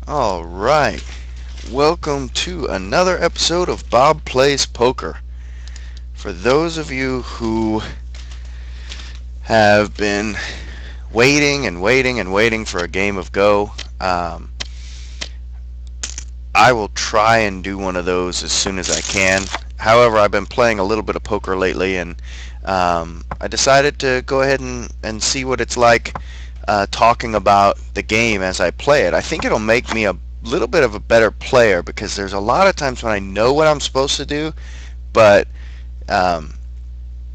All right. Welcome to another episode of Bob Plays Poker. For those of you who have been waiting and waiting and waiting for a game of Go, I will try and do one of those as soon as I can. However, I've been playing a little bit of poker lately, and I decided to go ahead and see what it's like talking about the game as I play it. I think it'll make me a little bit of a better player because there's a lot of times when I know what I'm supposed to do, but um,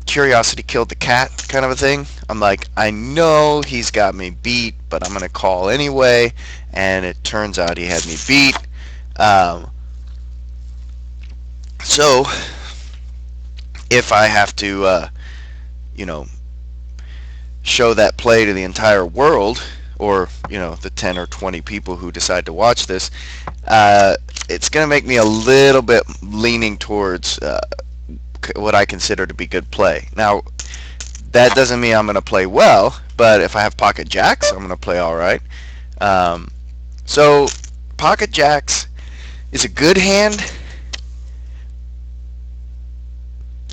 curiosity killed the cat kind of a thing. I'm like, I know he's got me beat, but I'm going to call anyway, and it turns out he had me beat. Um, so if I have to, you know, show that play to the entire world, or the 10 or 20 people who decide to watch this, it's going to make me a little bit leaning towards what I consider to be good play. Now, that doesn't mean I'm going to play well, but if I have pocket jacks, I'm going to play all right. So pocket jacks is a good hand.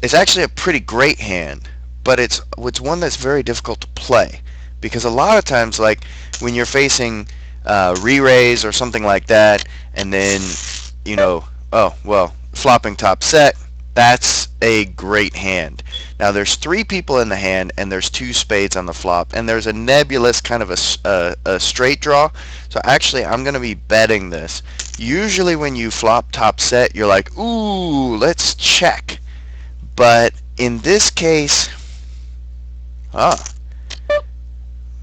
It's actually a pretty great hand, but it's one that's very difficult to play because a lot of times, like when you're facing re-raise or something like that, and then flopping top set, that's a great hand. Now there's three people in the hand, and there's two spades on the flop, and there's a nebulous kind of a straight draw. So actually, I'm going to be betting this. Usually, when you flop top set, you're like, ooh, let's check. But in this case,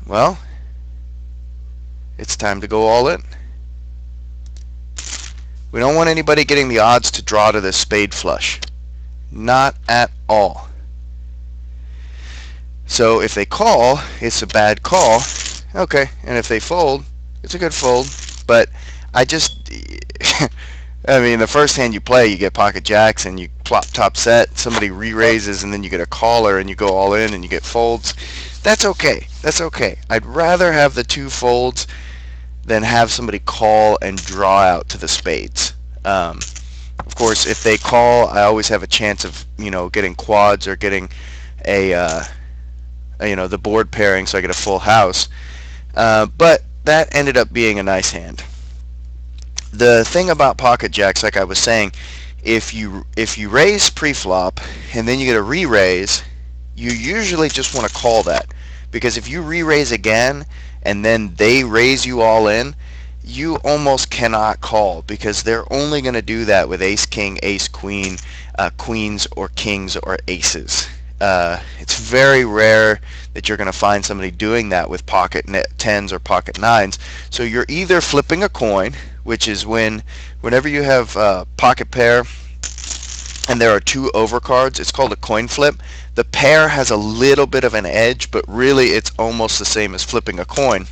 well, it's time to go all in. We don't want anybody getting the odds to draw to this spade flush. Not at all. So if they call, it's a bad call. Okay, and if they fold, it's a good fold. But I mean, the first hand you play, you get pocket jacks and you flop top set, somebody re-raises, and then you get a caller and you go all in and you get folds. That's okay. That's okay. I'd rather have the two folds than have somebody call and draw out to the spades. Of course, if they call, I always have a chance of getting quads or getting the board pairing, so I get a full house. But that ended up being a nice hand. The thing about pocket jacks, like I was saying, if you raise pre-flop and then you get a re-raise, you usually just want to call that, because if you re-raise again and then they raise you all in, you almost cannot call, because they're only going to do that with ace king, ace queen, queens or kings or aces. It's very rare that you're going to find somebody doing that with pocket tens or pocket nines. So you're either flipping a coin, which is whenever you have pocket pair and there are two overcards, it's called a coin flip. The pair has a little bit of an edge, but really it's almost the same as flipping a coin.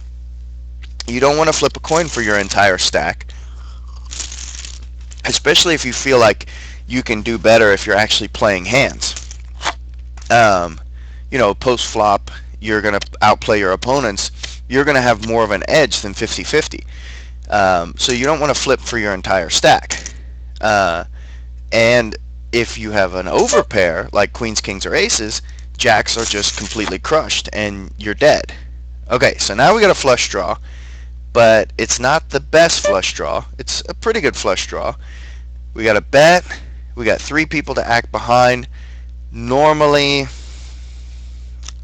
You don't want to flip a coin for your entire stack, especially if you feel like you can do better if you're actually playing hands. Post-flop, you're going to outplay your opponents. You're going to have more of an edge than 50-50. So you don't want to flip for your entire stack. And if you have an overpair, like queens, kings, or aces, jacks are just completely crushed, and you're dead. Okay, so now we got a flush draw, but it's not the best flush draw. It's a pretty good flush draw. We got a bet. We got three people to act behind. Normally,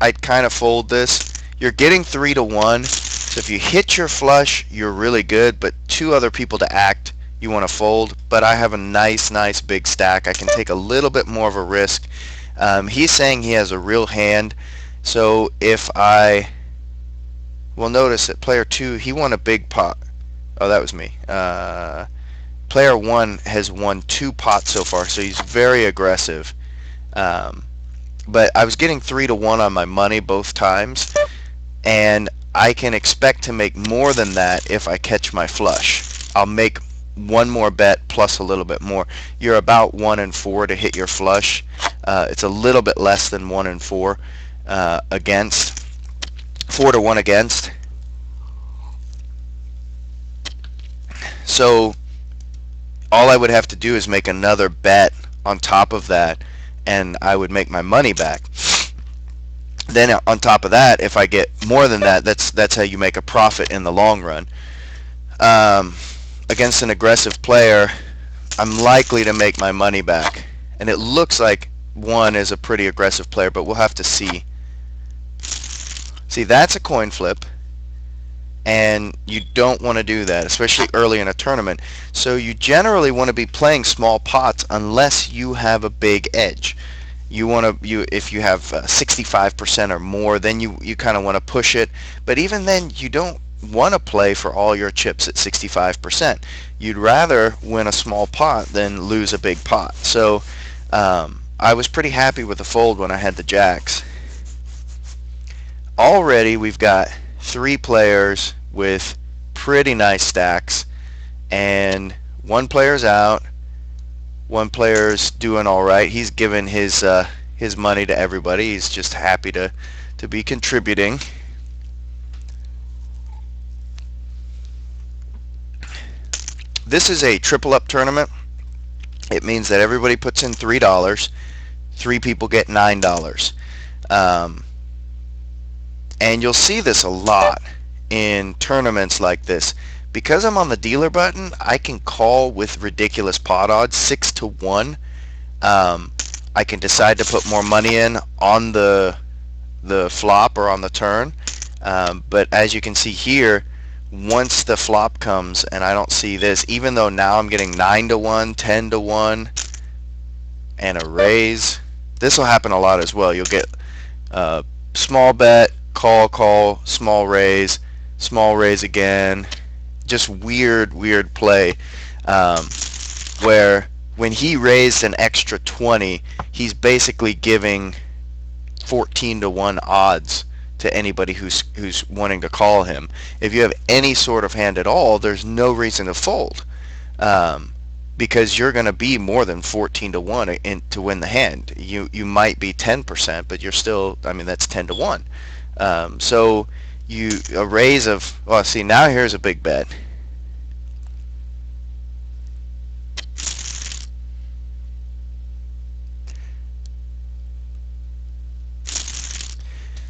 I'd kind of fold this. You're getting 3-1, so if you hit your flush, you're really good, but two other people to act, you want to fold. But I have a nice big stack. I can take a little bit more of a risk. He's saying he has a real hand, so if I... Well, notice that player 2, he won a big pot. Oh, that was me. Player 1 has won 2 pots so far, so he's very aggressive. But I was getting 3-1 on my money both times, and I can expect to make more than that if I catch my flush. I'll make one more bet plus a little bit more. You're about 1 and 4 to hit your flush. It's a little bit less than 1 and 4 against. 4-1 against. So all I would have to do is make another bet on top of that, and I would make my money back. Then on top of that, if I get more than that, that's how you make a profit in the long run. Um, Against an aggressive player, I'm likely to make my money back. And it looks like one is a pretty aggressive player, but we'll have to see. See, that's a coin flip, and you don't want to do that, especially early in a tournament. So you generally want to be playing small pots unless you have a big edge. You want to, if you have 65% or more, then you kind of want to push it. But even then, you don't want to play for all your chips at 65%. You'd rather win a small pot than lose a big pot. So I was pretty happy with the fold when I had the jacks. Already we've got 3 players with pretty nice stacks, and one player's out. One player's doing all right. He's given his money to everybody. He's just happy to be contributing. This is a triple up tournament. It means that everybody puts in $3. 3 people get $9. And you'll see this a lot in tournaments like this. Because I'm on the dealer button, I can call with ridiculous pot odds, 6 to 1. I can decide to put more money in on the flop or on the turn. But as you can see here, once the flop comes and I don't see this, even though now I'm getting 9 to 1, 10 to 1, and a raise, this will happen a lot as well. You'll get small bet, call, small raise again. Just weird play, where when he raised an extra 20, he's basically giving 14 to 1 odds to anybody who's wanting to call him. If you have any sort of hand at all, there's no reason to fold, because you're going to be more than 14 to 1 to win the hand. You might be 10%, but you're still, I mean, that's 10 to 1. So a raise of, well, see, now here's a big bet.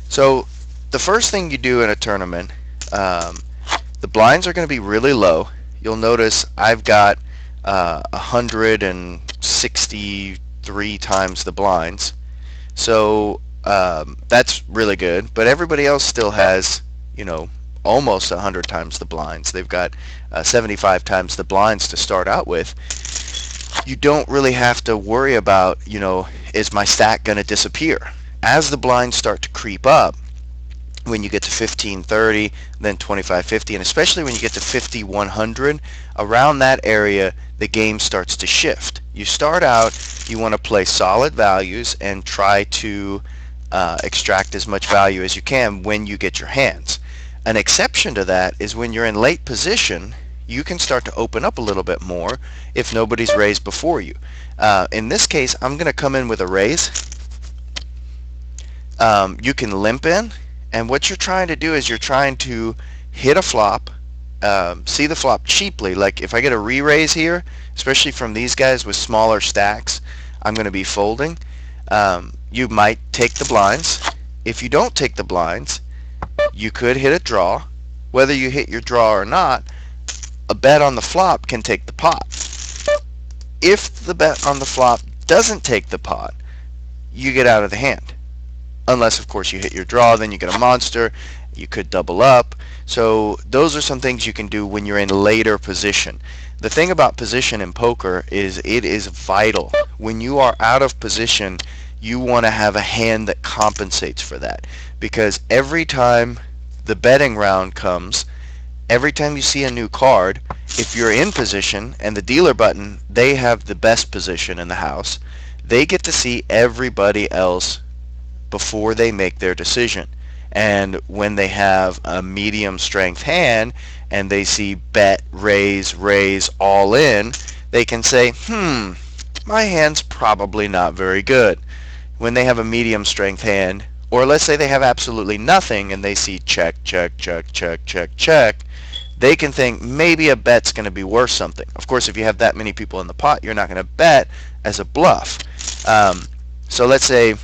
So the first thing you do in a tournament, the blinds are going to be really low. You'll notice I've got 163 times the blinds. So that's really good. But everybody else still has, almost 100 times the blinds. They've got 75 times the blinds to start out with. You don't really have to worry about, is my stack going to disappear? As the blinds start to creep up, when you get to 1530, then 2550, and especially when you get to 5100, around that area, the game starts to shift. You start out, you want to play solid values and try to extract as much value as you can when you get your hands. An exception to that is when you're in late position, you can start to open up a little bit more if nobody's raised before you. In this case, I'm going to come in with a raise. You can limp in, and what you're trying to do is you're trying to hit a flop, see the flop cheaply. Like if I get a re-raise here, especially from these guys with smaller stacks, I'm going to be folding. You might take the blinds. If you don't take the blinds, you could hit a draw. Whether you hit your draw or not, a bet on the flop can take the pot. If the bet on the flop doesn't take the pot, you get out of the hand. Unless, of course, you hit your draw, then you get a monster. You could double up. So those are some things you can do when you're in later position. The thing about position in poker is it is vital. When you are out of position, you want to have a hand that compensates for that. Because every time the betting round comes, every time you see a new card, if you're in position and the dealer button, they have the best position in the house, they get to see everybody else before they make their decision. And when they have a medium strength hand and they see bet, raise, all in, they can say, my hand's probably not very good. When they have a medium strength hand, or let's say they have absolutely nothing and they see check, they can think maybe a bet's going to be worth something. Of course, if you have that many people in the pot, you're not going to bet as a bluff. So let's say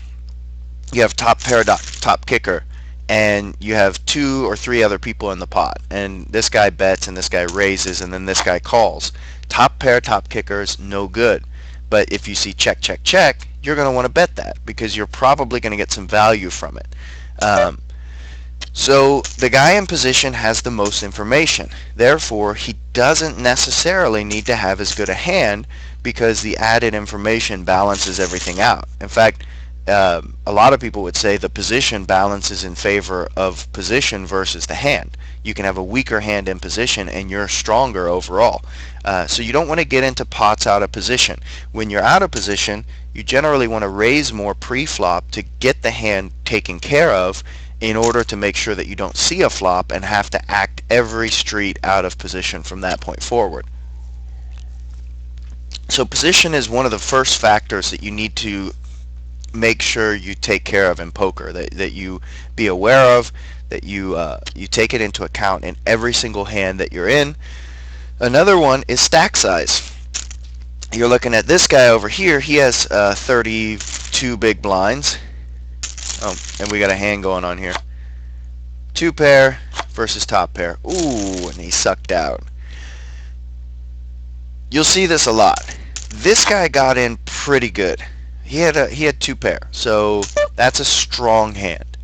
you have top pair, top kicker, and you have 2 or 3 other people in the pot, and this guy bets and this guy raises and then this guy calls. Top pair, top kicker is no good. But if you see check, check, check, you're going to want to bet that because you're probably going to get some value from it. So the guy in position has the most information. Therefore, he doesn't necessarily need to have as good a hand because the added information balances everything out. In fact, a lot of people would say the position balances in favor of position versus the hand. You can have a weaker hand in position and you're stronger overall. So you don't want to get into pots out of position. When you're out of position, you generally want to raise more pre-flop to get the hand taken care of in order to make sure that you don't see a flop and have to act every street out of position from that point forward. So position is one of the first factors that you need to make sure you take care of in poker, that you be aware of, that you take it into account in every single hand that you're in. Another one is stack size. You're looking at this guy over here. He has 32 big blinds. Oh, and we got a hand going on here. 2 pair versus top pair. Ooh, and he sucked out. You'll see this a lot. This guy got in pretty good. He had 2 pair, so that's a strong hand.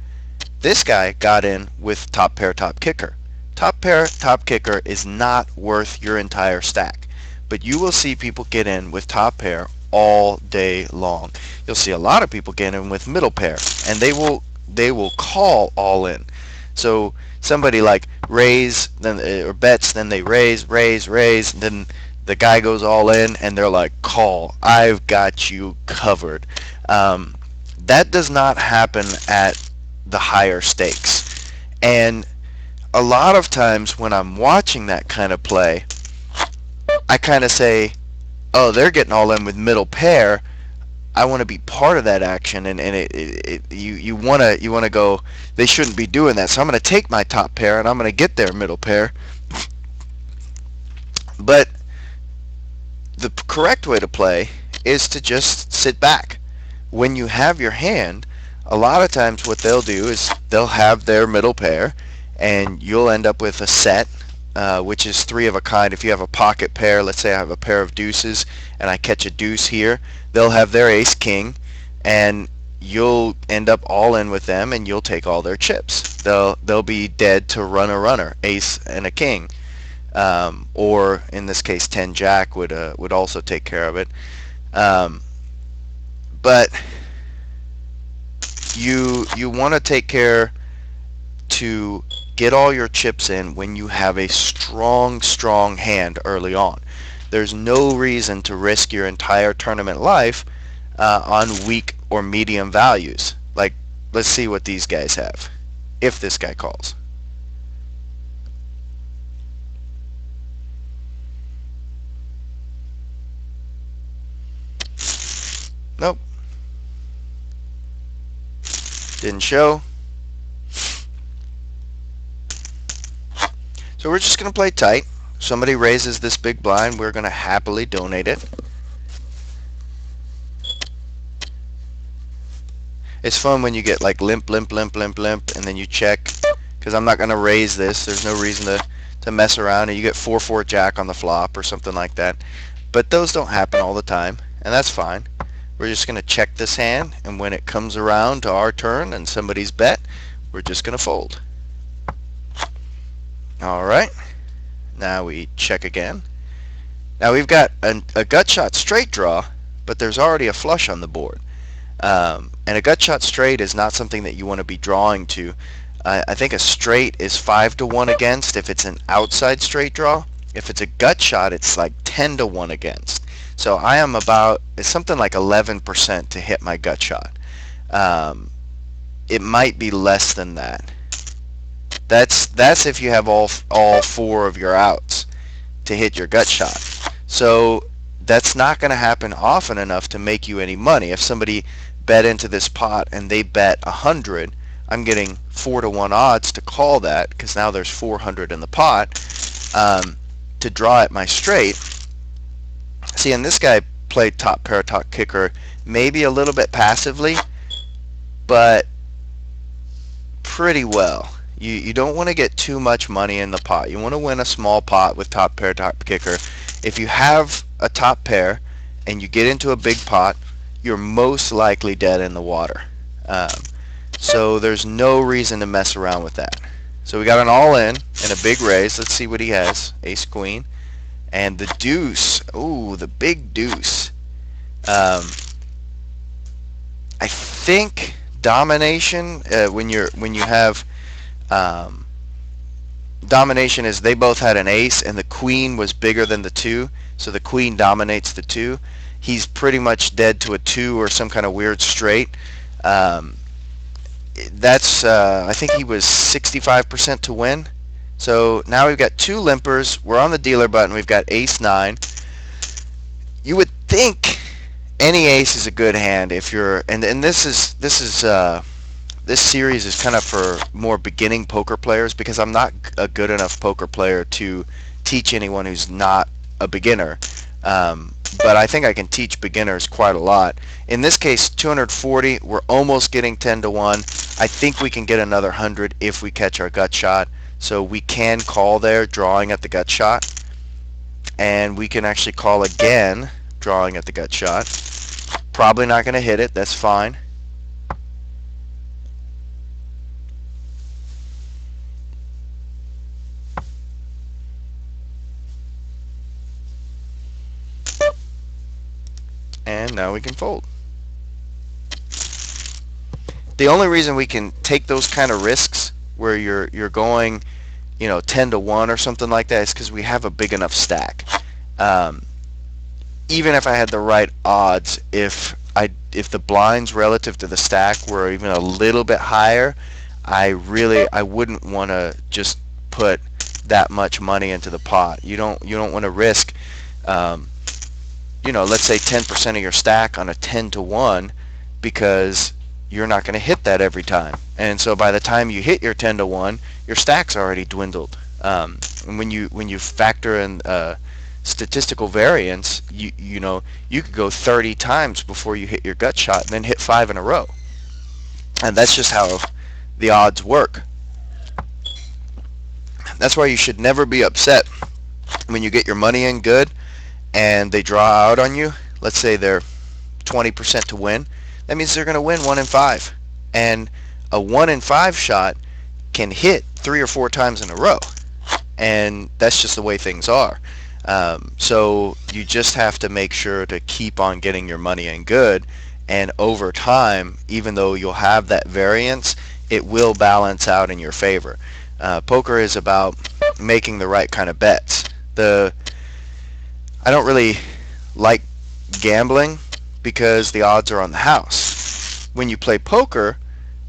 This guy got in with top pair, top kicker. Top pair, top kicker is not worth your entire stack, but you will see people get in with top pair all day long. You'll see a lot of people get in with middle pair, and they will call all in. So somebody like raise, then or bets, then they raise, then the guy goes all in, and they're like, call, I've got you covered. That does not happen at the higher stakes. And a lot of times when I'm watching that kind of play, I kind of say, oh, they're getting all in with middle pair. I want to be part of that action, and you want to go, they shouldn't be doing that. So I'm going to take my top pair and I'm going to get their middle pair. But the correct way to play is to just sit back. When you have your hand, a lot of times what they'll do is they'll have their middle pair, and you'll end up with a set, which is 3 of a kind. If you have a pocket pair, let's say I have a pair of deuces and I catch a deuce here, they'll have their ace king, and you'll end up all in with them, and you'll take all their chips. They'll be dead to run a runner, ace and a king. Or in this case 10 jack would also take care of it. But you want to take care to get all your chips in when you have a strong hand early on. There's no reason to risk your entire tournament life on weak or medium values. Like, let's see what these guys have if this guy calls. Nope. Didn't show. So we're just going to play tight. Somebody raises this big blind, we're going to happily donate it. It's fun when you get like limp, and then you check, because I'm not going to raise this. There's no reason to mess around, and you get 4-4 jack on the flop or something like that. But those don't happen all the time, and that's fine. We're just going to check this hand, and when it comes around to our turn and somebody's bet, we're just going to fold. Alright, now we check again. Now we've got a gut shot straight draw, but there's already a flush on the board. And a gut shot straight is not something that you want to be drawing to. I think a straight is 5-1 against if it's an outside straight draw. If it's a gut shot, it's like 10-1 against. So I am about, it's something like 11% to hit my gut shot. It might be less than that. That's if you have all 4 of your outs to hit your gut shot. So that's not going to happen often enough to make you any money. If somebody bet into this pot and they bet 100, I'm getting 4-1 odds to call that because now there's 400 in the pot. um, to draw at my straight. See, and this guy played top pair, top kicker, maybe a little bit passively, but pretty well. You don't want to get too much money in the pot. You want to win a small pot with top pair, top kicker. If you have a top pair and you get into a big pot, you're most likely dead in the water. Um, so there's no reason to mess around with that. So we got an all-in and a big raise. Let's see what he has. Ace, queen, and the deuce. Ooh, the big deuce. I think domination when you have domination is they both had an ace and the queen was bigger than the 2, so the queen dominates the 2. He's pretty much dead to a 2 or some kind of weird straight. That's I think he was 65% to win. So now we've got 2 limpers. We're on the dealer button. We've got ace 9. You would think any ace is a good hand if you're, and this series is kind of for more beginning poker players, because I'm not a good enough poker player to teach anyone who's not a beginner. But I think I can teach beginners quite a lot. In this case, 240, we're almost getting 10 to 1. I think we can get another 100 if we catch our gut shot. So we can call there, drawing at the gut shot. And we can actually call again, drawing at the gut shot. Probably not going to hit it, that's fine. And now we can fold. The only reason we can take those kind of risks where you're going, 10 to 1 or something like that is because we have a big enough stack. Even if I had the right odds, if the blinds relative to the stack were even a little bit higher, I wouldn't want to just put that much money into the pot. You don't want to risk let's say 10% of your stack on a 10 to 1, because you're not going to hit that every time. And so by the time you hit your 10 to 1, your stack's already dwindled. And when you factor in statistical variance, you could go 30 times before you hit your gut shot and then hit 5 in a row. And that's just how the odds work. That's why you should never be upset when you get your money in good and they draw out on you. Let's say they're 20% to win. That means they're going to win 1 in 5. And a 1 in 5 shot can hit 3 or 4 times in a row. And that's just the way things are. So you just have to make sure to keep on getting your money in good. And over time, even though you'll have that variance, it will balance out in your favor. Poker is about making the right kind of bets. I don't really like gambling because the odds are on the house. When you play poker,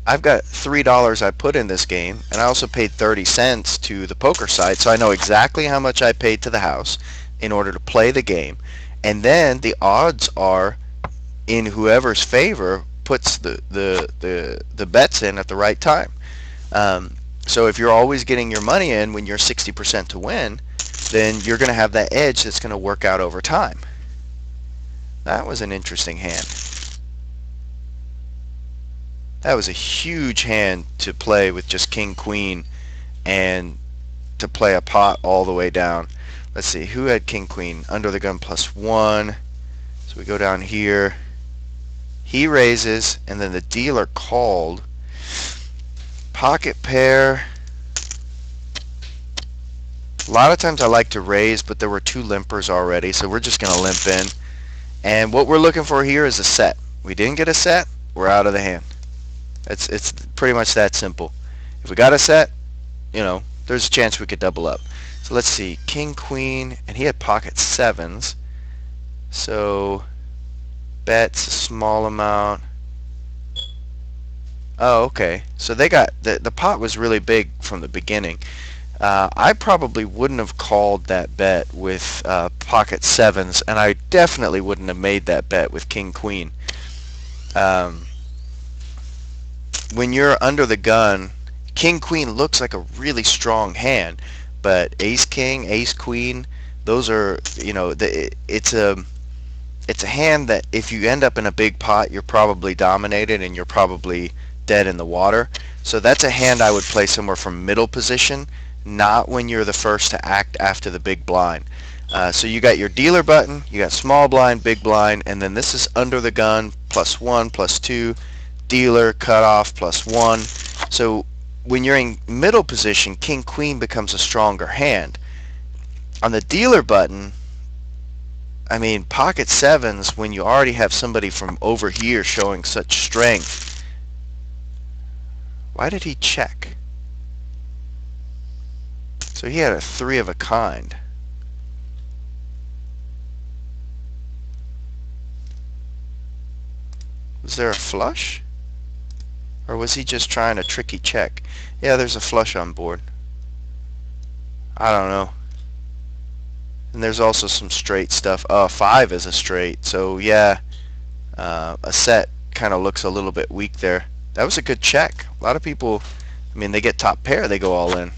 I've got $3 I put in this game, and I also paid 30 cents to the poker site, so I know exactly how much I paid to the house in order to play the game. And then the odds are in whoever's favor puts the bets in at the right time. So if you're always getting your money in when you're 60% to win, then you're going to have that edge that's going to work out over time. That was an interesting hand. That was a huge hand to play with just king, queen, and to play a pot all the way down. Let's see, who had king, queen? Under the gun +1. So we go down here. He raises, and then the dealer called. Pocket pair. A lot of times I like to raise, but there were 2 limpers already, so we're just going to limp in. And what we're looking for here is a set. We didn't get a set, we're out of the hand. It's pretty much that simple. If we got a set, there's a chance we could double up. So let's see, king, queen, and he had pocket 7s. So bets a small amount. Oh, okay. So they got the pot was really big from the beginning. I probably wouldn't have called that bet with pocket 7s, and I definitely wouldn't have made that bet with king, queen. When you're under the gun, king, queen looks like a really strong hand, But ace king, ace queen, those are, it's a hand that if you end up in a big pot, you're probably dominated and you're probably dead in the water. So that's a hand I would play somewhere from middle position, not when you're the first to act after the big blind. So you got your dealer button, you got small blind, big blind, and then this is under the gun, +1, +2, dealer, cutoff, +1. So when you're in middle position, king, queen becomes a stronger hand. On the dealer button, I mean, pocket sevens, when you already have somebody from over here showing such strength. Why did he check? So he had a 3 of a kind. Was there a flush? Or was he just trying a tricky check? Yeah, there's a flush on board. I don't know. And there's also some straight stuff. 5 is a straight. So yeah, a set kind of looks a little bit weak there. That was a good check. A lot of people, I mean, they get top pair, they go all in.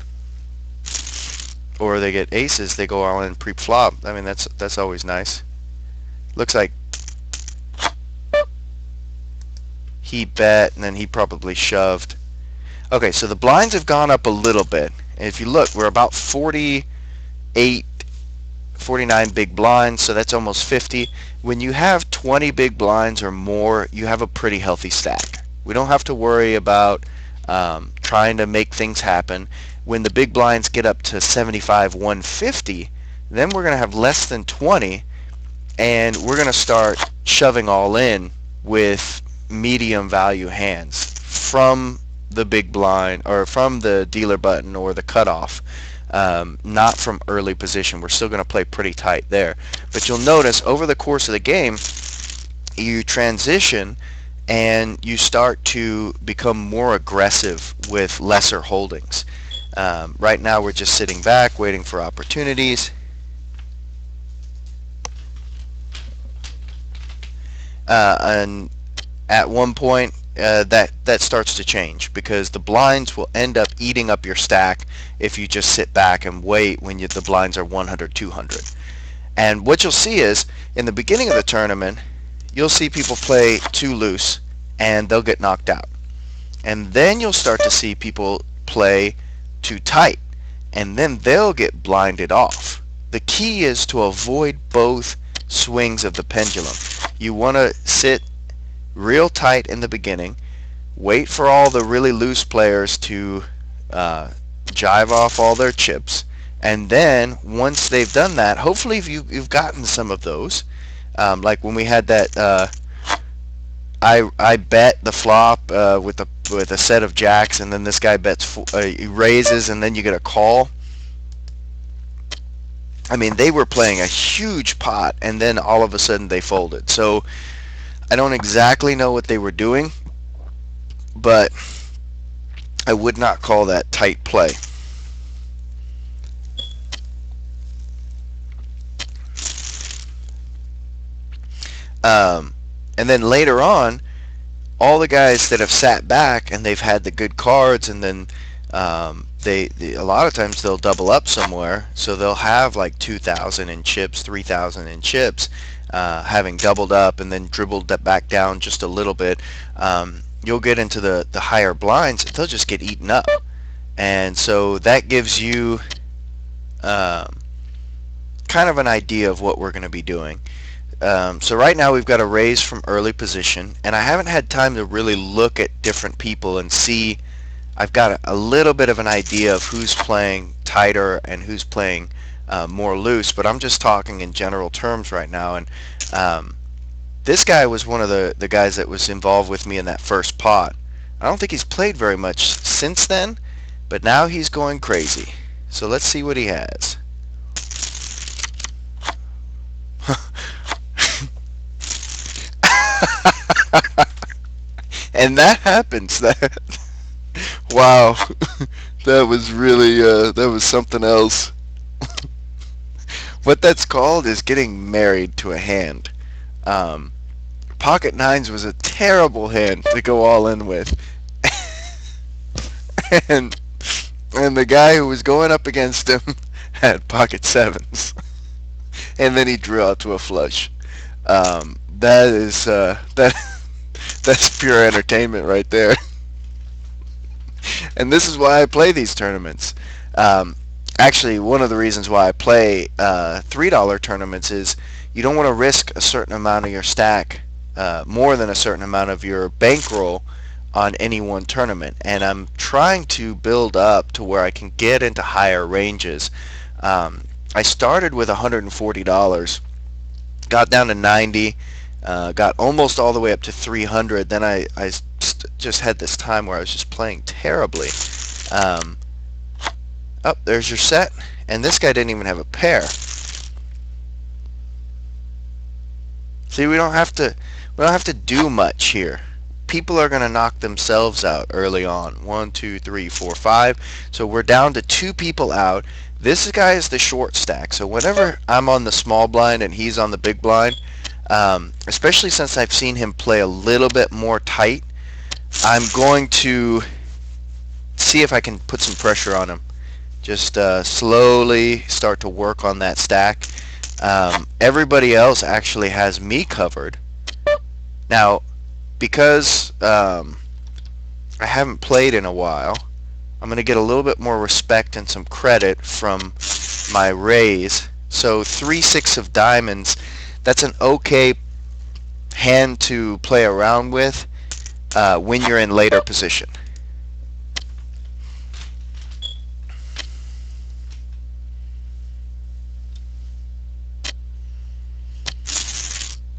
Or they get aces, they go all in pre-flop. I mean, that's always nice. Looks like he bet, and then he probably shoved. Okay, so the blinds have gone up a little bit. And if you look, we're about 48, 49 big blinds, so that's almost 50. When you have 20 big blinds or more, you have a pretty healthy stack. We don't have to worry about trying to make things happen. When the big blinds get up to 75, 150, then we're going to have less than 20, and we're going to start shoving all in with medium value hands from the big blind or from the dealer button or the cutoff, not from early position. We're still going to play pretty tight there. But you'll notice over the course of the game, you transition and you start to become more aggressive with lesser holdings. Right now we're just sitting back waiting for opportunities. And at one point that starts to change, because the blinds will end up eating up your stack if you just sit back and wait when the blinds are 100, 200. And what you'll see is in the beginning of the tournament, you'll see people play too loose and they'll get knocked out. And then you'll start to see people play too tight and then they'll get blinded off. The key is to avoid both swings of the pendulum. You want to sit real tight in the beginning, wait for all the really loose players to jive off all their chips, and then once they've done that, hopefully you've gotten some of those, like when we had that I bet the flop with a set of jacks, and then this guy bets he raises, and then you get a call. I mean, they were playing a huge pot, and then all of a sudden they folded. So I don't exactly know what they were doing, but I would not call that tight play. And then later on, all the guys that have sat back and they've had the good cards, and then they a lot of times they'll double up somewhere, so they'll have like 2,000 in chips, 3,000 in chips, having doubled up and then dribbled that back down just a little bit. You'll get into the higher blinds, they'll just get eaten up, and so that gives you kind of an idea of what we're going to be doing. So right now we've got a raise from early position, and I haven't had time to really look at different people and see. I've got a little bit of an idea of who's playing tighter and who's playing more loose, but I'm just talking in general terms right now. And this guy was one of the guys that was involved with me in that first pot. I don't think he's played very much since then, but now he's going crazy. So let's see what he has. And that happens. Wow, that was really that was something else. What that's called is getting married to a hand. Pocket nines was a terrible hand to go all in with, and And the guy who was going up against him had pocket sevens. And then he drew out to a flush. That is that's pure entertainment right there. And this is why I play these tournaments. Um, Actually, one of the reasons why I play $3 tournaments is you don't want to risk a certain amount of your stack, more than a certain amount of your bankroll on any one tournament. And I'm trying to build up to where I can get into higher ranges. I started with $140, got down to 90, got almost all the way up to 300. Then I just had this time where I was just playing terribly. Oh, there's your set, and this guy didn't even have a pair. See, we don't have to do much here. People are going to knock themselves out early on. 1, 2, 3, 4, 5. So we're down to 2 people out. This guy is the short stack. So whenever I'm on the small blind and he's on the big blind, especially since I've seen him play a little bit more tight, I'm going to see if I can put some pressure on him. Just slowly start to work on that stack. Everybody else actually has me covered. Now, because I haven't played in a while, I'm going to get a little bit more respect and some credit from my raise. So 3-6 of diamonds, that's an okay hand to play around with when you're in later position.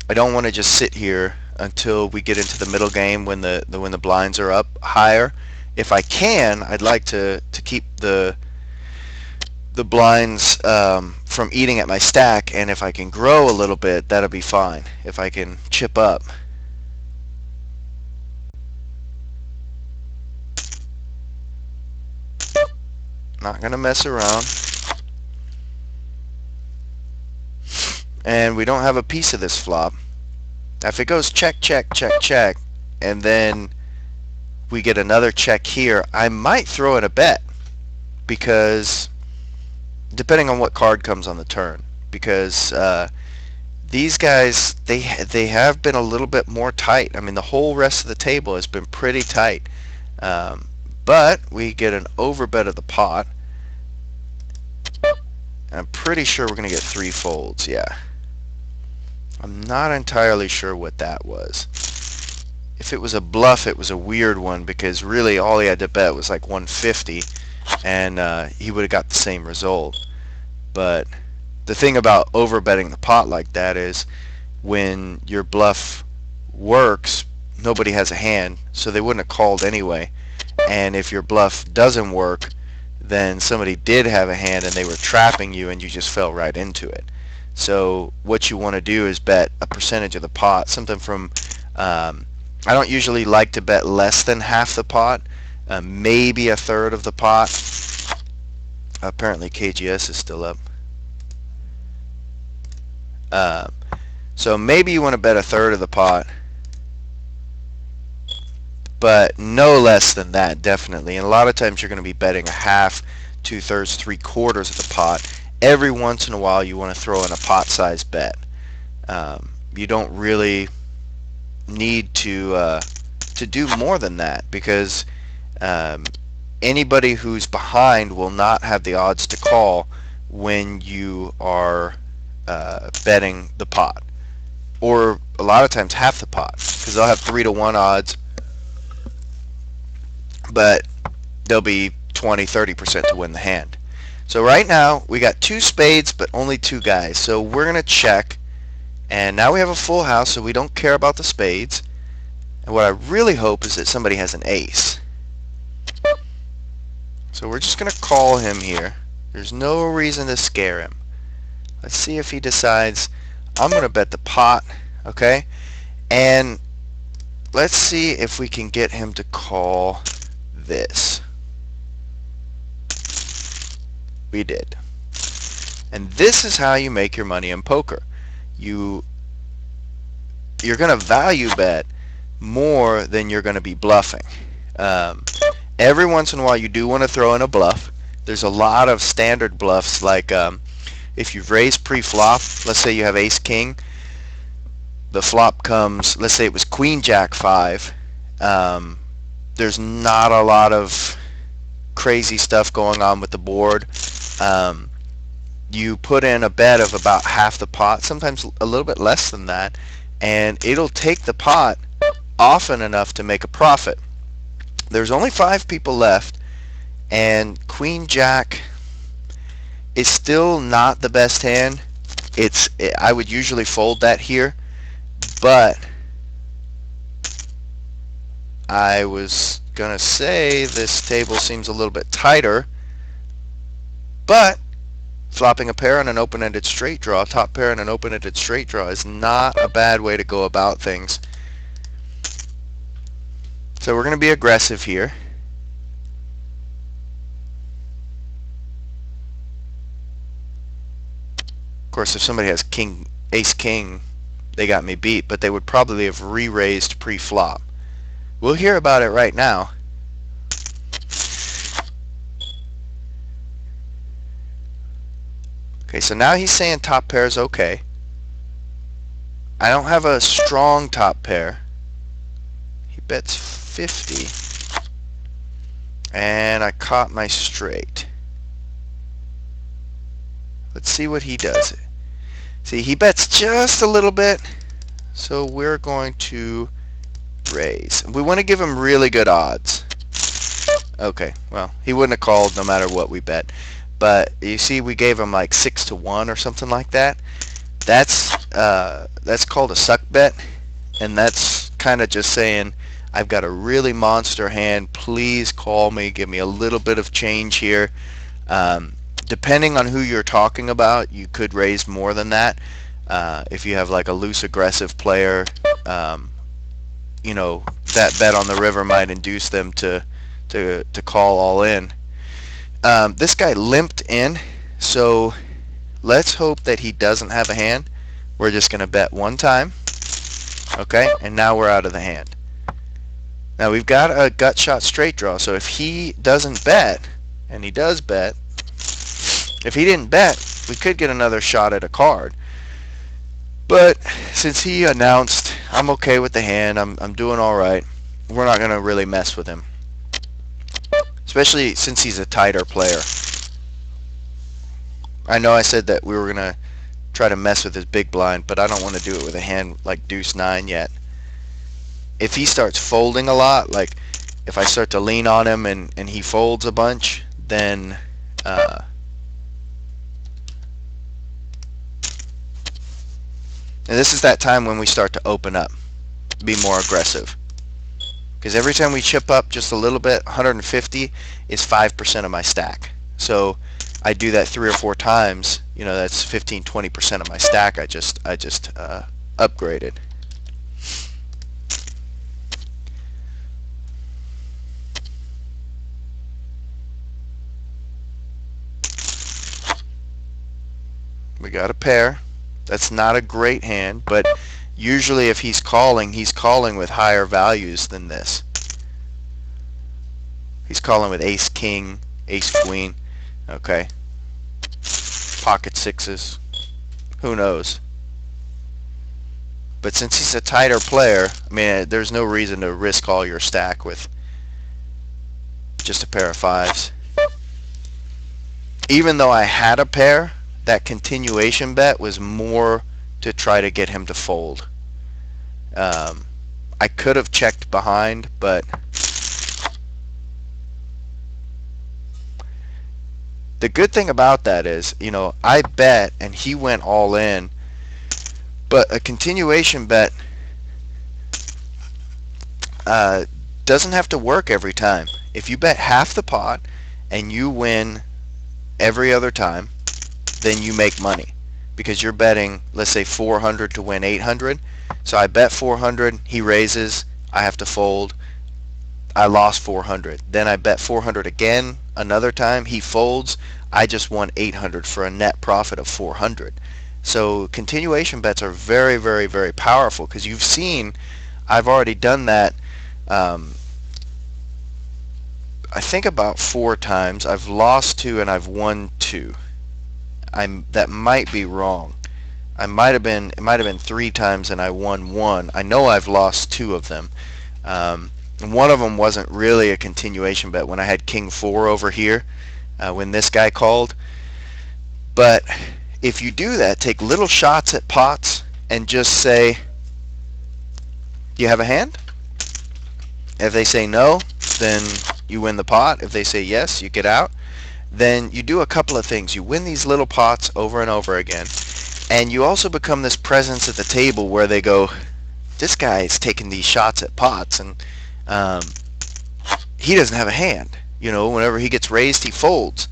I don't want to just sit here until we get into the middle game when the blinds are up higher. If I can, I'd like to keep the blinds from eating at my stack, and if I can grow a little bit, that'll be fine. If I can chip up. Not gonna mess around. And we don't have a piece of this flop. Now if it goes check, check, check, check, and then we get another check here, I might throw in a bet, because depending on what card comes on the turn, because these guys, they have been a little bit more tight. I mean, the whole rest of the table has been pretty tight, but we get an overbet of the pot. I'm pretty sure we're gonna get 3 folds. Yeah, I'm not entirely sure what that was. If it was a bluff, it was a weird one, because really all he had to bet was like 150, and he would have got the same result. But the thing about overbetting the pot like that is when your bluff works, nobody has a hand, so they wouldn't have called anyway. And if your bluff doesn't work, then somebody did have a hand and they were trapping you and you just fell right into it. So what you want to do is bet a percentage of the pot, something from I don't usually like to bet less than half the pot, maybe a third of the pot. Apparently KGS is still up. So maybe you want to bet a third of the pot, but no less than that, definitely. And a lot of times you're going to be betting a half, 2/3, 3/4 of the pot. Every once in a while you want to throw in a pot-sized bet. You don't really need to do more than that, because anybody who's behind will not have the odds to call when you are betting the pot, or a lot of times half the pot, because they'll have 3-to-1 odds, but they'll be 20-30% to win the hand. So right now we got 2 spades but only 2 guys, so we're gonna check, and now we have a full house, so we don't care about the spades. And what I really hope is that somebody has an ace. So we're just gonna call him here. There's no reason to scare him. Let's see if he decides I'm gonna bet the pot. Okay, and let's see if we can get him to call this. We did. And this is how you make your money in poker. You're gonna value bet more than you're gonna be bluffing. Every once in a while you do want to throw in a bluff, There's a lot of standard bluffs, like if you've raised pre-flop, let's say you have ace king, the flop comes, let's say it was queen jack 5. There's not a lot of crazy stuff going on with the board. You put in a bet of about half the pot, sometimes a little bit less than that, and it'll take the pot often enough to make a profit. There's only 5 people left, and queen jack is still not the best hand. I would usually fold that here, but I was gonna say this table seems a little bit tighter, but flopping a pair and an open-ended straight draw, top pair and an open-ended straight draw, is not a bad way to go about things. So we're going to be aggressive here. Of course, if somebody has king, ace king, they got me beat, but they would probably have re-raised pre-flop. We'll hear about it right now. Okay, so now he's saying top pair is okay. I don't have a strong top pair. He bets 50. And I caught my straight. Let's see what he does. See, he bets just a little bit, so we're going to raise. We want to give him really good odds. Okay, well, he wouldn't have called no matter what we bet. But you see, we gave him like 6-1 or something like that. That's called a suck bet, and that's kind of just saying, I've got a really monster hand. Please call me. Give me a little bit of change here. Depending on who you're talking about, you could raise more than that. If you have like a loose aggressive player, you know, that bet on the river might induce them to call all in. This guy limped in, so let's hope that he doesn't have a hand. We're just going to bet one time. Okay, and now we're out of the hand. Now we've got a gut shot straight draw, so if he doesn't bet, and he does bet, if he didn't bet, we could get another shot at a card. But since he announced, I'm okay with the hand, I'm doing all right, we're not going to really mess with him. Especially since he's a tighter player. I know I said that we were going to try to mess with his big blind, but I don't want to do it with a hand like deuce 9 yet. If he starts folding a lot, like if I start to lean on him and he folds a bunch, then and this is that time when we start to open up, be more aggressive. Because every time we chip up just a little bit, 150 is 5% of my stack. So I do that 3 or 4 times, you know, that's 15-20% of my stack I just upgraded. We got a pair. That's not a great hand, but usually if he's calling with higher values than this. He's calling with ace king, ace queen. Okay. Pocket sixes. Who knows? But since he's a tighter player, I mean, there's no reason to risk all your stack with just a pair of fives. Even though I had a pair, that continuation bet was more to try to get him to fold. I could have checked behind, but the good thing about that is, you know, I bet and he went all in, but a continuation bet doesn't have to work every time. If you bet half the pot and you win every other time, then you make money because you're betting, let's say 400 to win 800. So I bet 400, he raises, I have to fold, I lost 400. Then I bet 400 again another time, he folds, I just won 800 for a net profit of 400. So continuation bets are very, very, very powerful because you've seen I've already done that. I think about 4 times. I've lost 2 and I've won 2. That might be wrong. It might have been 3 times and I won 1. I know I've lost 2 of them. And one of them wasn't really a continuation bet when I had King 4 over here when this guy called. But if you do that, take little shots at pots and just say, do you have a hand? If they say no, then you win the pot. If they say yes, you get out. Then you do a couple of things. You win these little pots over and over again. And you also become this presence at the table where they go, this guy is taking these shots at pots and he doesn't have a hand. You know, whenever he gets raised, he folds.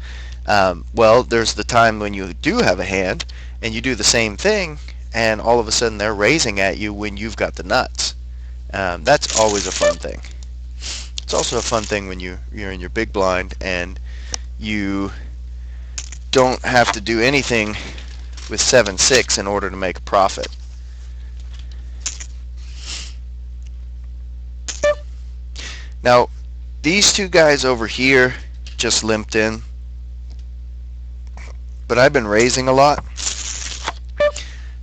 Well, there's the time when you do have a hand and you do the same thing and all of a sudden they're raising at you when you've got the nuts. That's always a fun thing. It's also a fun thing when you're in your big blind and you don't have to do anything with 7-6 in order to make a profit. Now, these 2 guys over here just limped in, but I've been raising a lot,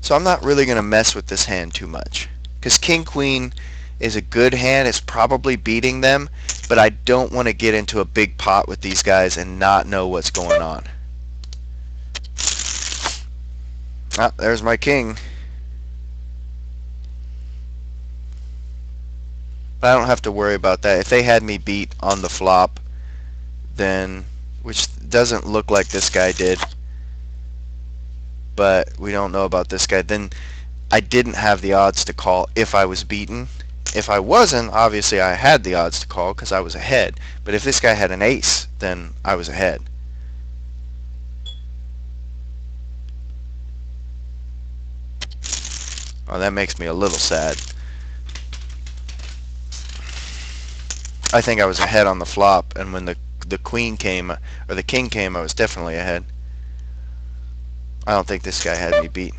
so I'm not really going to mess with this hand too much, because King Queen is a good hand. It's probably beating them, but I don't want to get into a big pot with these guys and not know what's going on. Ah, there's my king. But I don't have to worry about that. If they had me beat on the flop, then, which doesn't look like this guy did, but we don't know about this guy, then I didn't have the odds to call if I was beaten. If I wasn't, obviously I had the odds to call because I was ahead. But if this guy had an ace, then I was ahead. Oh, that makes me a little sad. I think I was ahead on the flop, and when the queen came, or the king came, I was definitely ahead. I don't think this guy had me beat.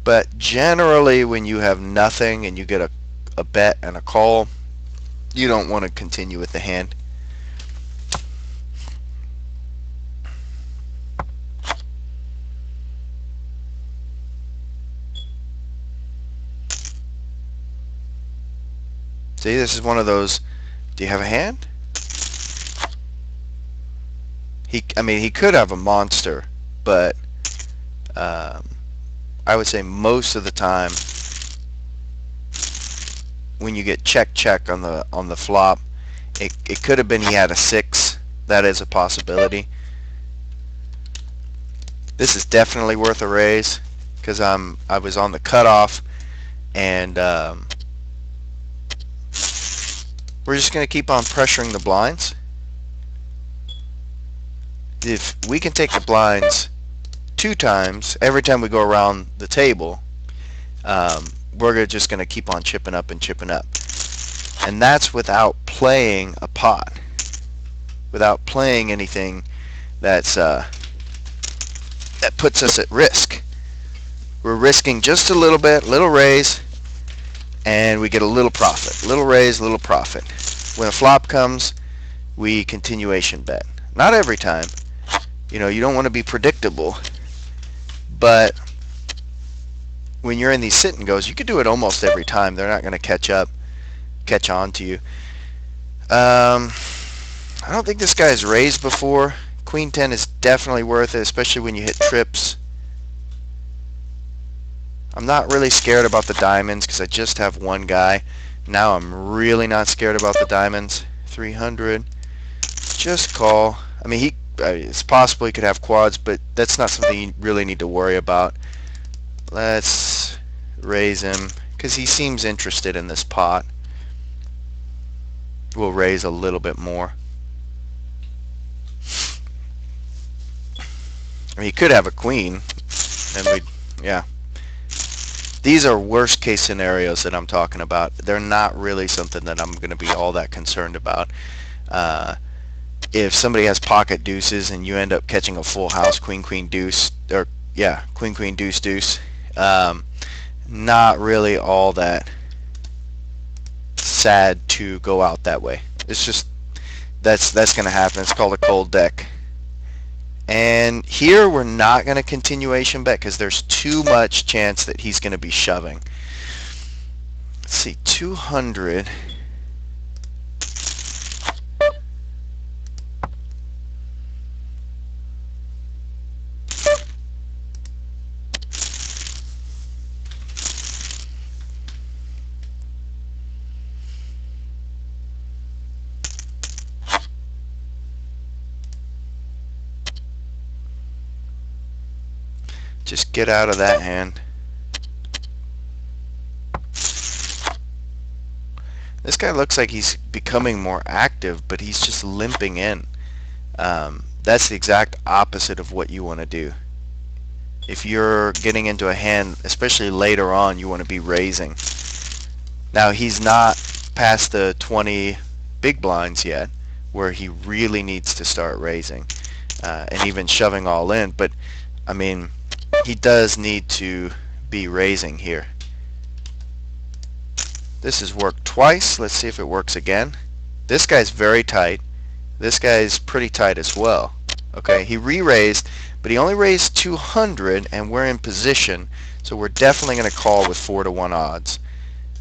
But generally, when you have nothing and you get a bet and a call, you don't want to continue with the hand. See, this is one of those, do you have a hand? He could have a monster, but I would say most of the time when you get check on the flop, it could have been he had a 6. That is a possibility. This is definitely worth a raise because I was on the cutoff, and we're just going to keep on pressuring the blinds. If we can take the blinds 2 times every time we go around the table, we're just going to keep on chipping up and chipping up. And that's without playing a pot, without playing anything that's that puts us at risk. We're risking just a little bit, little raise, and we get a little profit. Little raise, little profit. When a flop comes, we continuation bet. Not every time. You know, you don't want to be predictable, but when you're in these sit and goes, you could do it almost every time. They're not going to catch on to you. I don't think this guy's raised before. Queen 10 is definitely worth it, especially when you hit trips. I'm not really scared about the diamonds because I just have one guy. Now I'm really not scared about the diamonds. 300. Just call. I mean, it's possible he could have quads, but that's not something you really need to worry about. Let's raise him because he seems interested in this pot. We'll raise a little bit more. I mean, he could have a queen, and yeah. These are worst case scenarios that I'm talking about. They're not really something that I'm going to be all that concerned about. If somebody has pocket deuces and you end up catching a full house, queen, queen, deuce, or yeah, queen, queen, deuce, deuce, not really all that sad to go out that way. It's just that's going to happen. It's called a cold deck. And here we're not going to continuation bet because there's too much chance that he's going to be shoving. Let's see, 200. Just get out of that hand. This guy looks like he's becoming more active, but he's just limping in. That's the exact opposite of what you want to do. If you're getting into a hand, especially later on, you want to be raising. Now, he's not past the 20 big blinds yet, where he really needs to start raising and even shoving all in. But, I mean, he does need to be raising here. This has worked twice. Let's see if it works again. This guy's very tight. This guy's pretty tight as well. Okay, he re-raised, but he only raised 200, and we're in position, so we're definitely going to call with 4-to-1 odds.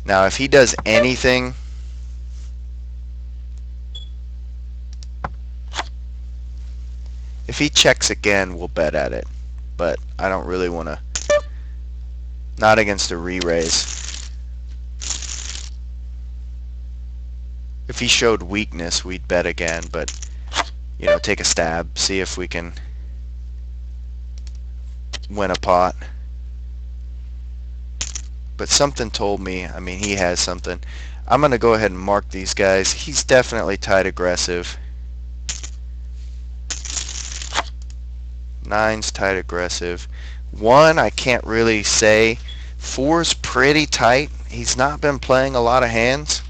Now, if he does anything, if he checks again, we'll bet at it. But I don't really want to, not against a re-raise. If he showed weakness, we'd bet again, but, you know, take a stab, see if we can win a pot. But something told me, I mean, he has something. I'm going to go ahead and mark these guys. He's definitely tight aggressive. 9's tight aggressive. 1, I can't really say. 4's pretty tight. He's not been playing a lot of hands.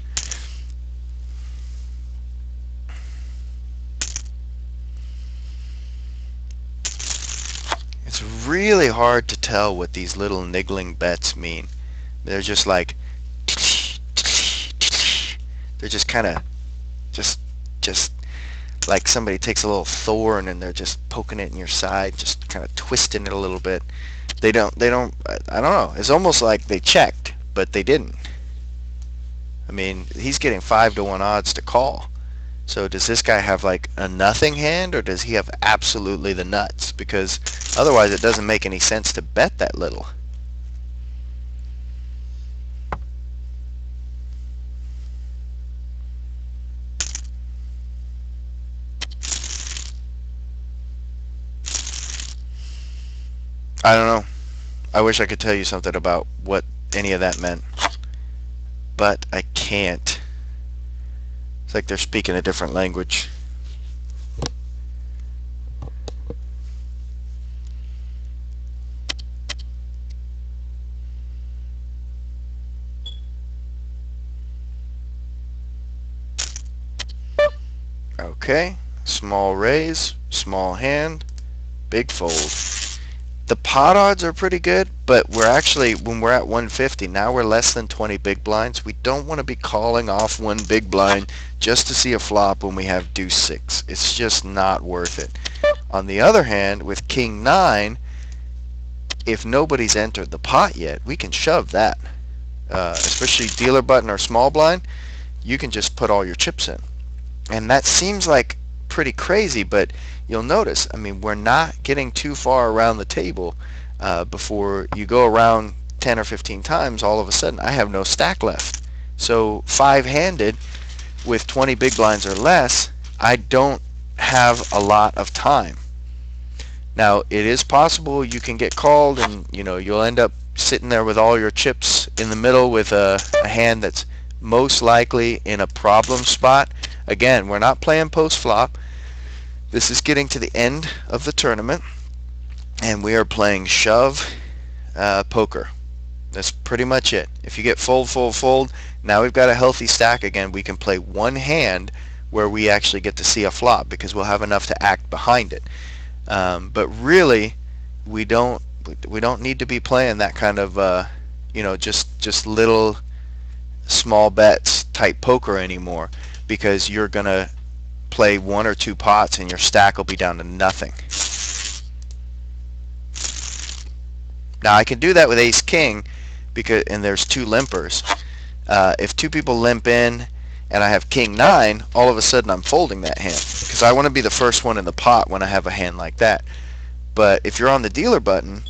It's really hard to tell what these little niggling bets mean. They're just like, they're just kind of, just like somebody takes a little thorn and they're just poking it in your side, just kind of twisting it a little bit. I don't know. It's almost like they checked, but they didn't. I mean, he's getting 5-to-1 odds to call. So does this guy have like a nothing hand, or does he have absolutely the nuts? Because otherwise it doesn't make any sense to bet that little. I don't know. I wish I could tell you something about what any of that meant, but I can't. It's like they're speaking a different language. Okay, small raise, small hand, big fold. The pot odds are pretty good, but we're actually, when we're at 150, now we're less than 20 big blinds. We don't want to be calling off one big blind just to see a flop when we have deuce 6. It's just not worth it. On the other hand, with king 9, if nobody's entered the pot yet, we can shove that. Especially dealer button or small blind, you can just put all your chips in. And that seems like pretty crazy, but you'll notice, I mean, we're not getting too far around the table before you go around 10 or 15 times, all of a sudden I have no stack left. So 5-handed with 20 big blinds or less, I don't have a lot of time. Now, it is possible you can get called and, you know, you'll end up sitting there with all your chips in the middle with a hand that's most likely in a problem spot. Again, we're not playing post-flop. This is getting to the end of the tournament, and we are playing shove poker. That's pretty much it. If you get fold, fold, fold, now we've got a healthy stack again. We can play one hand where we actually get to see a flop because we'll have enough to act behind it. But really, we don't need to be playing that kind of you know, just little small bets tight poker anymore, because you're going to play 1 or 2 pots and your stack will be down to nothing. Now I can do that with ace king, and there's 2 limpers. If 2 people limp in and I have king 9, all of a sudden I'm folding that hand, because I want to be the first one in the pot when I have a hand like that. But if you're on the dealer button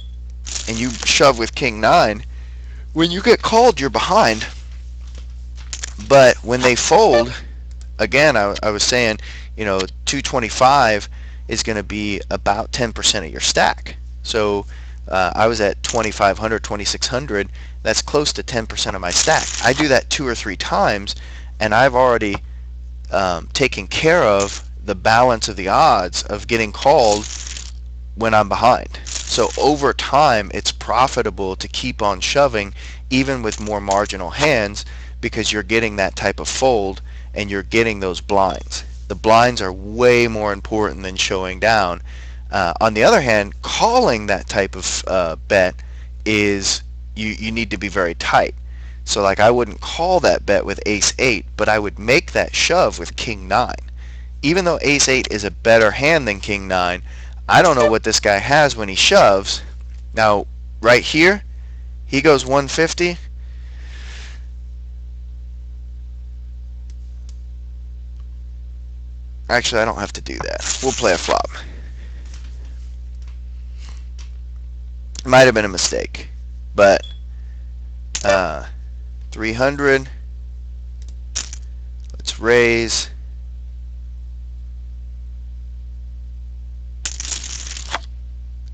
and you shove with king 9, when you get called, you're behind. But when they fold, again, I was saying, 225 is going to be about 10% of your stack. So I was at 2,500, 2,600. That's close to 10% of my stack. I do that 2 or 3 times, and I've already taken care of the balance of the odds of getting called when I'm behind. So over time, it's profitable to keep on shoving, even with more marginal hands, because you're getting that type of fold and you're getting those blinds. The blinds are way more important than showing down. On the other hand, calling that type of bet is, you need to be very tight. So like, I wouldn't call that bet with ace 8, but I would make that shove with king 9. Even though ace 8 is a better hand than king 9, I don't know what this guy has when he shoves. Now, right here, he goes 150. Actually, I don't have to do that. We'll play a flop. It might have been a mistake, but 300. Let's raise.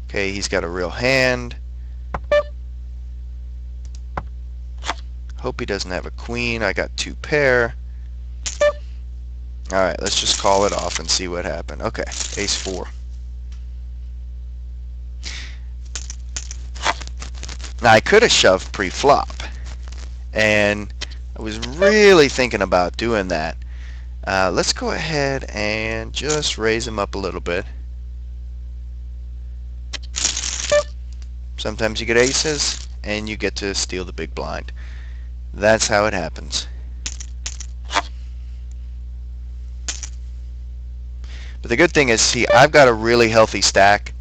Okay, he's got a real hand. Hope he doesn't have a queen. I got 2 pair. Alright, let's just call it off and see what happened. Okay, ace 4. Now I could have shoved pre-flop, and I was really thinking about doing that. Let's go ahead and just raise him up a little bit. Sometimes you get aces and you get to steal the big blind. That's how it happens. But the good thing is, see, I've got a really healthy stack.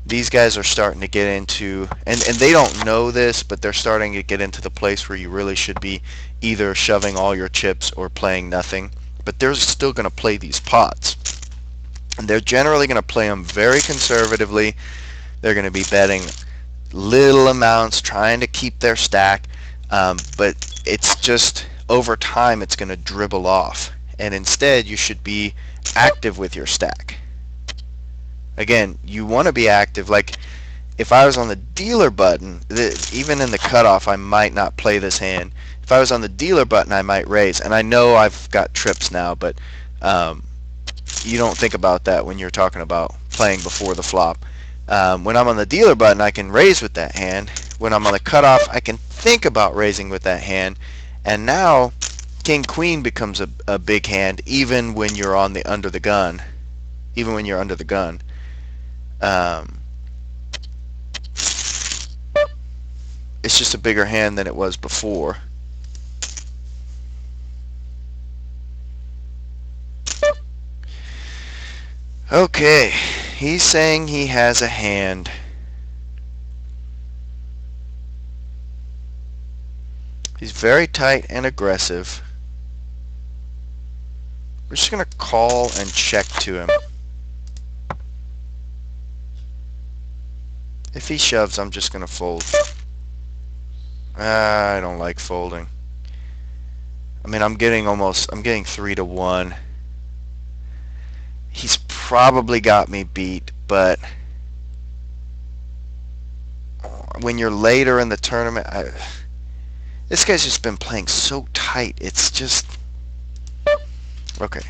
These guys are starting to get into, and they don't know this, but they're starting to get into the place where you really should be either shoving all your chips or playing nothing. But they're still going to play these pots. And they're generally going to play them very conservatively. They're going to be betting little amounts, trying to keep their stack. But it's just, over time, it's going to dribble off. And instead, you should be active with your stack. Again, you want to be active. Like, if I was on the dealer button, even in the cutoff, I might not play this hand. If I was on the dealer button, I might raise. And I know I've got trips now, but you don't think about that when you're talking about playing before the flop. When I'm on the dealer button, I can raise with that hand. When I'm on the cutoff, I can think about raising with that hand. And now, king queen becomes a big hand, even when you're on the under the gun. Even when you're under the gun. It's just a bigger hand than it was before. Okay, he's saying he has a hand. He's very tight and aggressive. We're just going to call and check to him. If he shoves, I'm just going to fold. I don't like folding. I mean, I'm getting 3-1. He's probably got me beat, but when you're later in the tournament, this guy's just been playing so tight. It's just... Okay,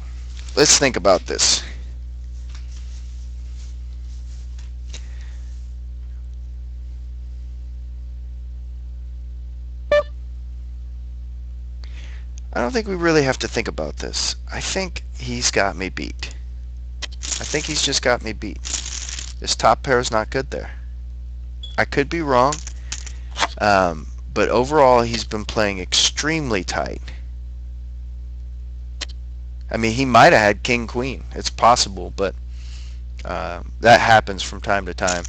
let's think about this. I don't think we really have to think about this. I think he's got me beat. I think he's just got me beat. This top pair is not good there. I could be wrong, but overall he's been playing extremely tight. I mean, he might have had king queen. It's possible, but that happens from time to time.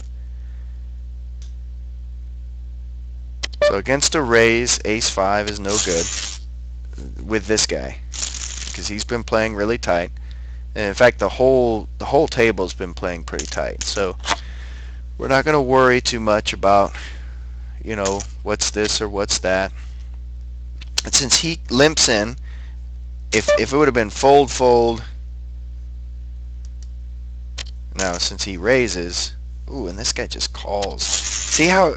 So against a raise, ace 5 is no good with this guy because he's been playing really tight. And in fact, the whole table's been playing pretty tight. So we're not going to worry too much about, you know, what's this or what's that. And since he limps in, if it would have been fold, now since he raises, ooh, and this guy just calls. See how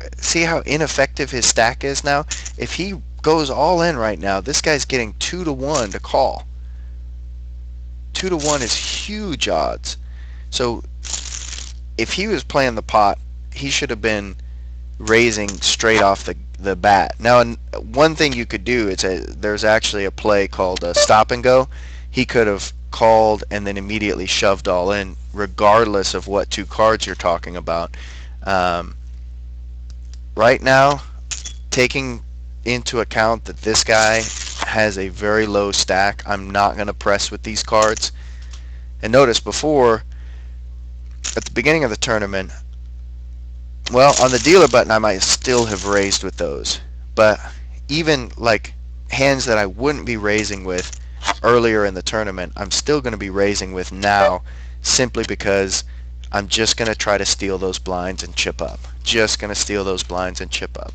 ineffective his stack is now? If he goes all in right now, this guy's getting 2-to-1 to call. 2-to-1 is huge odds. So if he was playing the pot, he should have been raising straight off the bat. Now, one thing you could do is there's actually a play called a stop and go. He could have called and then immediately shoved all in, regardless of what two cards you're talking about. Right now, taking into account that this guy has a very low stack, I'm not going to press with these cards. And notice before, at the beginning of the tournament, well, on the dealer button, I might still have raised with those. But even like hands that I wouldn't be raising with earlier in the tournament, I'm still going to be raising with now, simply because I'm just going to try to steal those blinds and chip up. Just going to steal those blinds and chip up.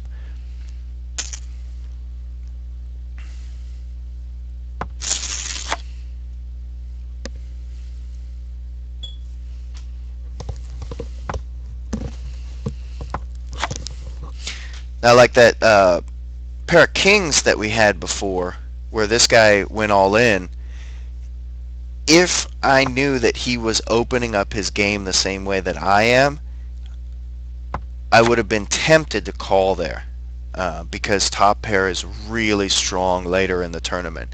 Now, like that pair of kings that we had before, where this guy went all in, if I knew that he was opening up his game the same way that I am, I would have been tempted to call there because top pair is really strong later in the tournament.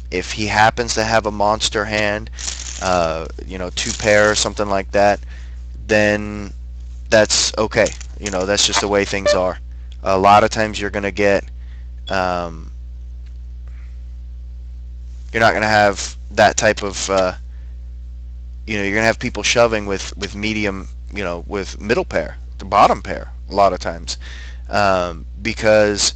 If he happens to have a monster hand, you know, 2 pair or something like that, then that's okay. You know, that's just the way things are. A lot of times you're going to get, you're not going to have that type of, you know, you're going to have people shoving with medium, you know, with middle pair, the bottom pair, a lot of times, because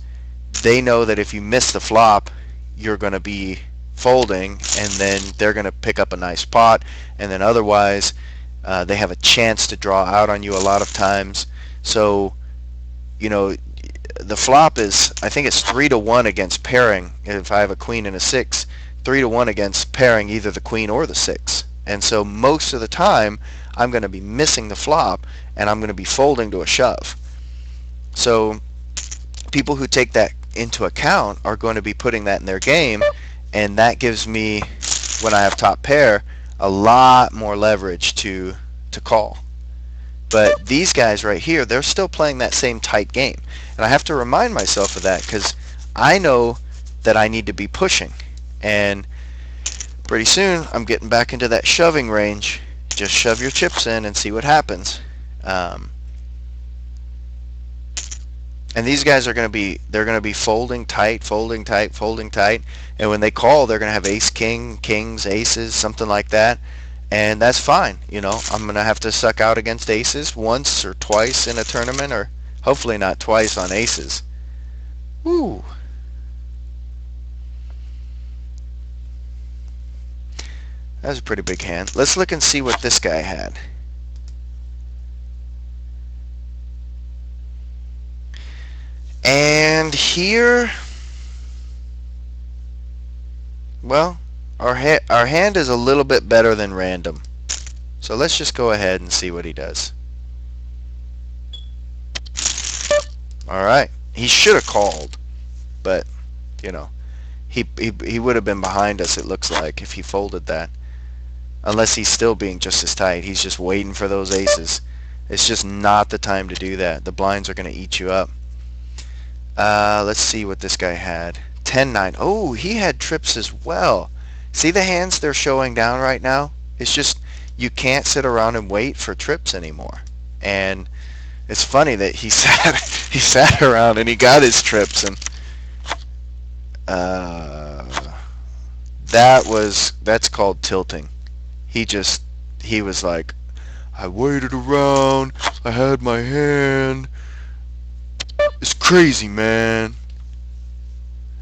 they know that if you miss the flop, you're going to be folding, and then they're going to pick up a nice pot, and then otherwise they have a chance to draw out on you a lot of times. So, you know, the flop is, I think it's 3-to-1 against pairing. If I have a queen and a 6, 3-to-1 against pairing either the queen or the 6. And so most of the time, I'm going to be missing the flop, and I'm going to be folding to a shove. So people who take that into account are going to be putting that in their game, and that gives me, when I have top pair, a lot more leverage to call. But these guys right here, they're still playing that same tight game. And I have to remind myself of that because I know that I need to be pushing. And pretty soon, I'm getting back into that shoving range. Just shove your chips in and see what happens. And these guys are going to be, they're going to be folding tight, folding tight, folding tight. And when they call, they're going to have ace, king, kings, aces, something like that. And that's fine. You know, I'm going to have to suck out against aces once or twice in a tournament, or hopefully not twice on aces. Woo. That was a pretty big hand. Let's look and see what this guy had. And here, well, our hand is a little bit better than random. So let's just go ahead and see what he does. Alright. He should have called, but, you know, he would have been behind us, it looks like, if he folded that. Unless he's still being just as tight. He's just waiting for those aces. It's just not the time to do that. The blinds are going to eat you up. Let's see what this guy had. 10-9. Oh, he had trips as well. See the hands they're showing down right now? It's just, you can't sit around and wait for trips anymore. And it's funny that he sat around and he got his trips, and That's called tilting. He was like, I waited around, I had my hand. It's crazy, man.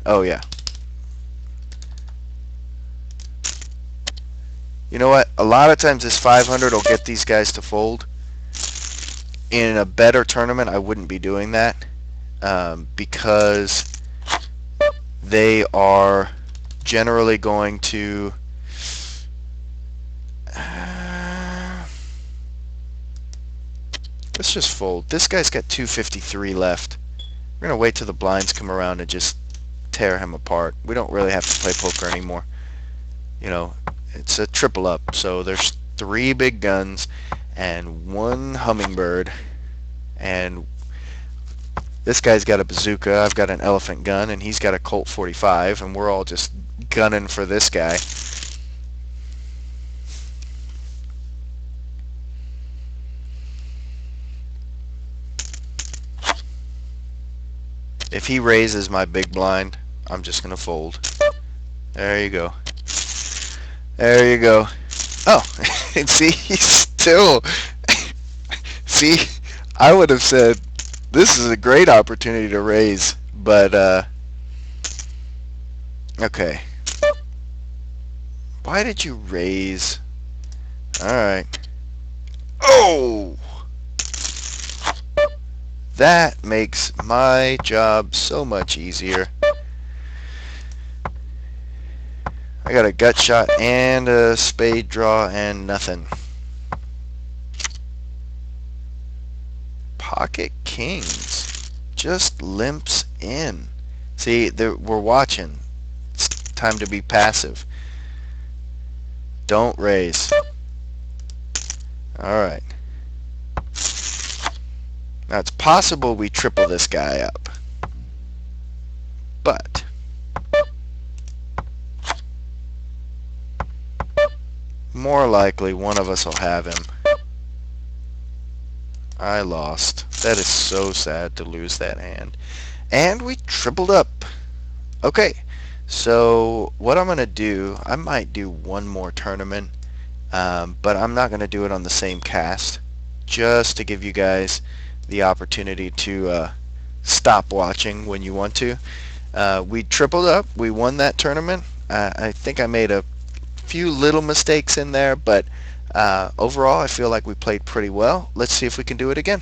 Oh yeah. You know what? A lot of times this 500 will get these guys to fold. In a better tournament, I wouldn't be doing that because they are generally going to let's just fold. This guy's got 253 left. We're going to wait till the blinds come around and just tear him apart. We don't really have to play poker anymore. You know, it's a triple up, so there's 3 big guns and 1 hummingbird, and this guy's got a bazooka, I've got an elephant gun, and he's got a Colt 45, and we're all just gunning for this guy. If he raises my big blind, I'm just going to fold. There you go. There you go. Oh, and see, he's still... See, I would have said, this is a great opportunity to raise, but, okay. Why did you raise? Alright. Oh! That makes my job so much easier. I got a gut shot and a spade draw and nothing. Pocket kings just limps in. See, we're watching. It's time to be passive. Don't raise. Alright. Now it's possible we triple this guy up. But more likely one of us will have him. I lost. That is so sad to lose that hand. And we tripled up. Okay, so what I'm going to do, I might do one more tournament, but I'm not going to do it on the same cast, just to give you guys the opportunity to stop watching when you want to. We tripled up. We won that tournament. I think I made a few little mistakes in there, but overall I feel like we played pretty well. Let's see if we can do it again.